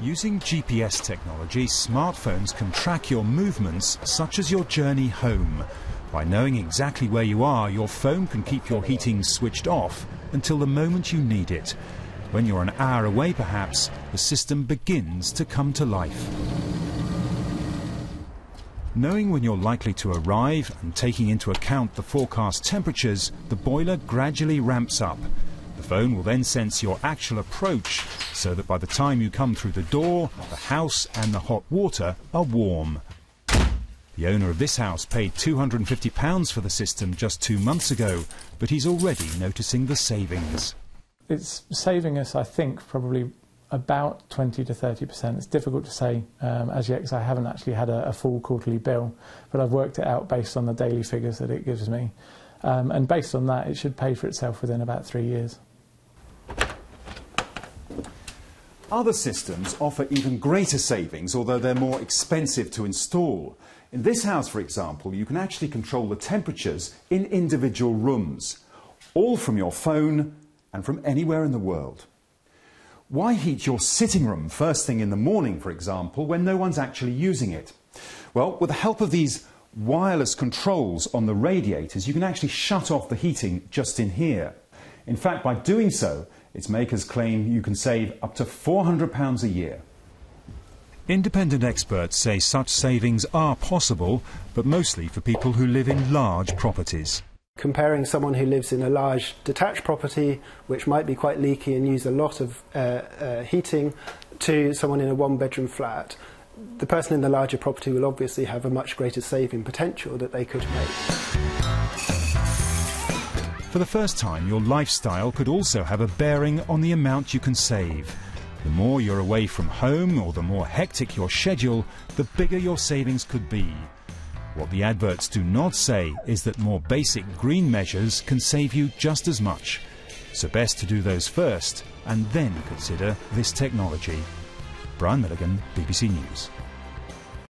Using GPS technology, smartphones can track your movements, such as your journey home. By knowing exactly where you are, your phone can keep your heating switched off until the moment you need it. When you're an hour away perhaps, the system begins to come to life. Knowing when you're likely to arrive and taking into account the forecast temperatures, the boiler gradually ramps up. The phone will then sense your actual approach, so that by the time you come through the door, the house and the hot water are warm. The owner of this house paid £250 for the system just 2 months ago, but he's already noticing the savings. It's saving us, I think, probably about 20 to 30%. It's difficult to say as yet because I haven't actually had a full quarterly bill, but I've worked it out based on the daily figures that it gives me. And based on that, it should pay for itself within about 3 years. Other systems offer even greater savings, although they're more expensive to install. In this house, for example, you can actually control the temperatures in individual rooms, all from your phone and from anywhere in the world. Why heat your sitting room first thing in the morning, for example, when no one's actually using it? Well, with the help of these wireless controls on the radiators, you can actually shut off the heating just in here. In fact, by doing so, its makers claim you can save up to £400 a year. Independent experts say such savings are possible, but mostly for people who live in large properties. Comparing someone who lives in a large detached property, which might be quite leaky and use a lot of heating, to someone in a one-bedroom flat, the person in the larger property will obviously have a much greater saving potential that they could make. For the first time, your lifestyle could also have a bearing on the amount you can save. The more you're away from home or the more hectic your schedule, the bigger your savings could be. What the adverts do not say is that more basic green measures can save you just as much. So best to do those first and then consider this technology. Brian Milligan, BBC News.